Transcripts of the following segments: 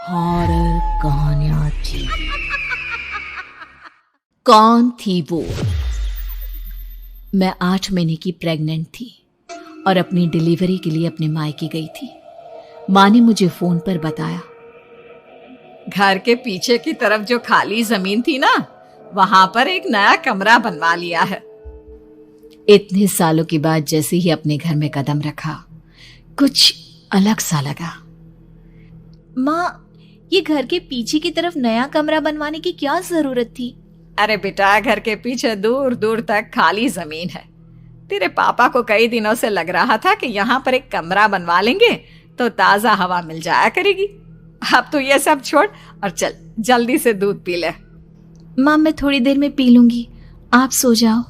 Horror कहानियां थी। कौन थी वो? मैं 8 महीने की प्रेग्नेंट थी और अपनी डिलीवरी के लिए अपने मायके गई थी। माँ ने मुझे फोन पर बताया, घर के पीछे की तरफ जो खाली जमीन थी ना, वहां पर एक नया कमरा बनवा लिया है। इतने सालों के बाद जैसे ही अपने घर में कदम रखा, कुछ अलग सा लगा। माँ, ये घर के पीछे की तरफ नया कमरा बनवाने की क्या जरूरत थी? अरे बेटा, घर के पीछे दूर दूर तक खाली जमीन है। तेरे पापा को कई दिनों से लग रहा था कि यहाँ पर एक कमरा बनवा लेंगे तो ताजा हवा मिल जाया करेगी। अब तो ये सब छोड़ और चल जल्दी से दूध पी ले। माँ, मैं थोड़ी देर में पी लूंगी, आप सो जाओ।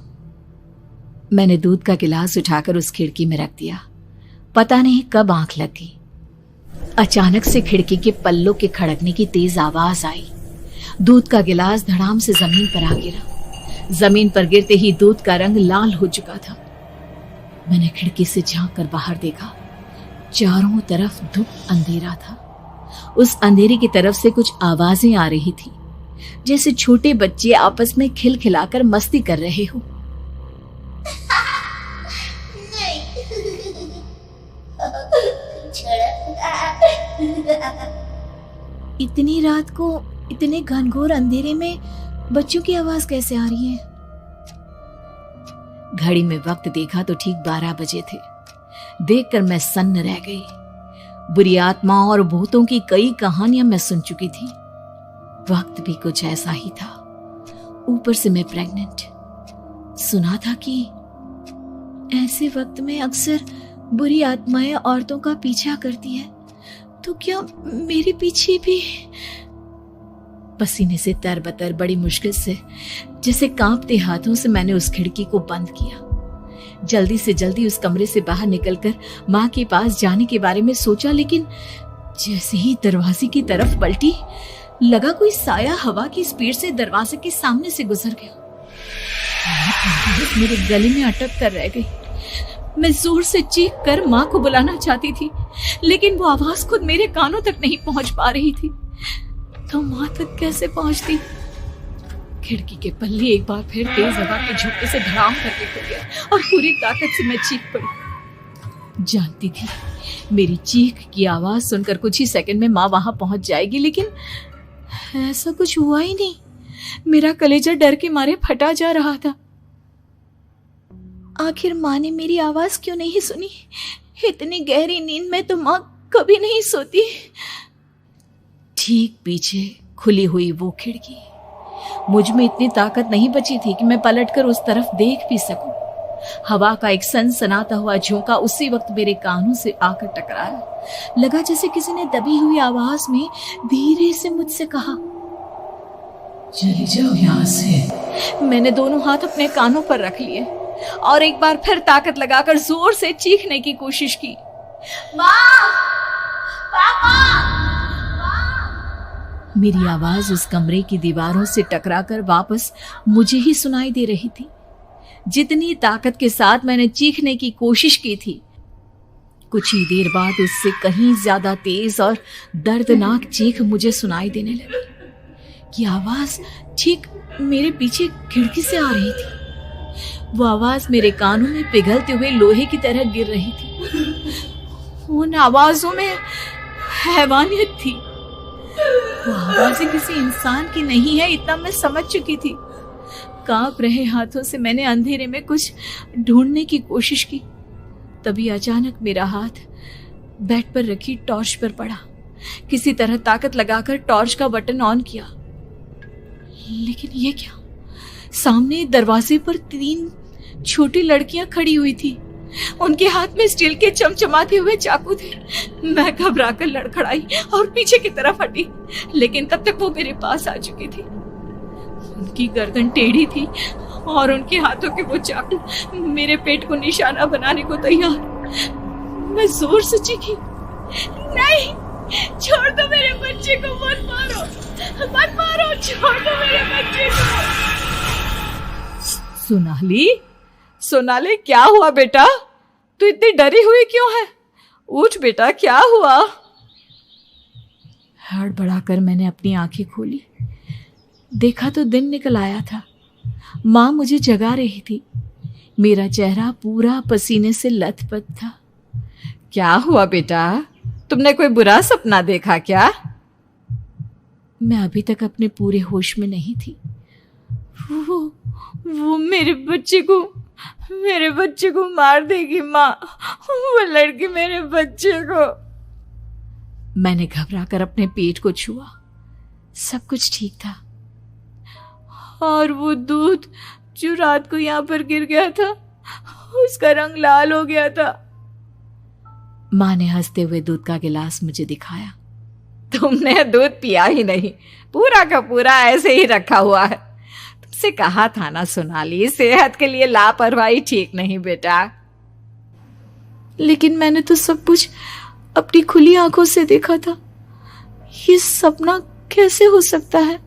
मैंने दूध का गिलास उठाकर उस खिड़की में रख दिया। पता नहीं कब आंख लग गई। अचानक से खिड़की के पल्लों के खड़कने की तेज आवाज आई। दूध का गिलास धड़ाम से जमीन पर आ गिरा। जमीन पर गिरते ही दूध का रंग लाल हो चुका था। मैंने खिड़की से झांक कर बाहर देखा। चारों तरफ धुप अंधेरा था। उस अंधेरे की तरफ से कुछ आवाजें आ रही थी, जैसे छोटे बच्चे आपस में खिलखिलाकर मस्ती कर रहे हो। इतनी रात को इतने घनघोर अंधेरे में बच्चों की आवाज कैसे आ रही है? घड़ी में वक्त देखा तो ठीक 12 बजे थे। देखकर मैं सन्न रह गई। बुरी आत्माओं और भूतों की कई कहानियां मैं सुन चुकी थी। वक्त भी कुछ ऐसा ही था। ऊपर से मैं प्रेग्नेंट। सुना था कि ऐसे वक्त में अक्सर बुरी आत्माएं औरतों का पीछा करती है, तो क्या मेरे पीछे भी? पसीने से तरबतर बड़ी मुश्किल से, जैसे कांपते हाथों से मैंने उस खिड़की को बंद किया। जल्दी से जल्दी उस कमरे से बाहर निकलकर माँ के पास जाने के बारे में सोचा, लेकिन जैसे ही दरवाजे की तरफ पलटी, लगा कोई साया हवा की स्पीड से दरवाजे के सामने से गुजर गया। मेरे गले में अटक कर रह गई। मैं जोर से चीख कर माँ को बुलाना चाहती थी, लेकिन वो आवाज खुद मेरे कानों तक नहीं पहुंच पा रही थी। तो माँ तक कैसे पहुंचती? खिड़की के पल्ले एक बार फिर तेज हवा के झोंके से धड़ाम करके खुल गया और पूरी ताकत से मैं चीख पड़ी। जानती थी मेरी चीख की आवाज सुनकर कुछ ही सेकंड में माँ वहां पहुंच जाएगी, लेकिन ऐसा कुछ हुआ ही नहीं। मेरा कलेजा डर के मारे फटा जा रहा था। आखिर माँ ने मेरी आवाज क्यों नहीं सुनी? इतनी गहरी नींद में तो माँ कभी नहीं सोती। ठीक पीछे खुली हुई वो खिड़की। मुझ में इतनी ताकत नहीं बची थी कि मैं पलटकर उस तरफ देख भी सकूं। हवा का एक सनसनाता हुआ झोंका उसी वक्त मेरे कानों से आकर टकराया। लगा जैसे किसी ने दबी हुई आवाज में धीरे से मुझसे कहा, चली जाओ यहाँ से। मैंने दोनों हाथ अपने कानों पर रख लिए और एक बार फिर ताकत लगाकर जोर से चीखने की कोशिश की। माँ! पापा! मेरी आवाज उस कमरे की दीवारों से टकराकर वापस मुझे ही सुनाई दे रही थी। जितनी ताकत के साथ मैंने चीखने की कोशिश की थी, कुछ ही देर बाद उससे कहीं ज्यादा तेज और दर्दनाक चीख मुझे सुनाई देने लगी। कि आवाज ठीक मेरे पीछे खिड़की से आ रही थी। वो आवाज मेरे कानों में पिघलते हुए लोहे की तरह गिर रही थी। उन आवाजों में हैवानियत थी। वो आवाजें किसी इंसान की नहीं है, इतना मैं समझ चुकी थी। कांप रहे हाथों से मैंने अंधेरे में कुछ ढूंढने की कोशिश की। तभी अचानक मेरा हाथ बेड पर रखी टॉर्च पर पड़ा। किसी तरह ताकत लगाकर टॉर्च का बटन ऑन किया, लेकिन ये क्या? सामने दरवाजे पर 3 छोटी लड़कियां खड़ी हुई थी। उनके हाथ में स्टील के चमचमाते हुए चाकू थे। मैं घबराकर लड़खड़ाई और पीछे की तरफ हटी, लेकिन तब तक वो मेरे पास आ चुकी थी। उनकी गर्दन टेढ़ी थी और उनके हाथों के वो चाकू मेरे पेट को निशाना बनाने को तैयार। मैं जोर से चीखी, नहीं, छोड़ दो मेरे बच्चे को, मत मारो, मत मारो, छोड़ दो मेरे बच्चे को। सोनाली, क्या हुआ बेटा? तू इतनी डरी हुई क्यों है? उठ बेटा, क्या हुआ? हड़बड़ाकर मैंने अपनी आंखें खोली। देखा तो दिन निकल आया था। माँ मुझे जगा रही थी। मेरा चेहरा पूरा पसीने से लथपथ था। क्या हुआ बेटा, तुमने कोई बुरा सपना देखा क्या? मैं अभी तक अपने पूरे होश में नहीं थी। वो मेरे बच्चे को मार देगी माँ। वो लड़की मेरे बच्चे को। मैंने घबराकर अपने पेट को छुआ। सब कुछ ठीक था। और वो दूध जो रात को यहाँ पर गिर गया था, उसका रंग लाल हो गया था। माँ ने हंसते हुए दूध का गिलास मुझे दिखाया। तुमने दूध पिया ही नहीं, पूरा का पूरा ऐसे ही रखा हुआ है। तुमसे कहा था ना सोनाली, सेहत के लिए लापरवाही ठीक नहीं बेटा। लेकिन मैंने तो सब कुछ अपनी खुली आंखों से देखा था। ये सपना कैसे हो सकता है?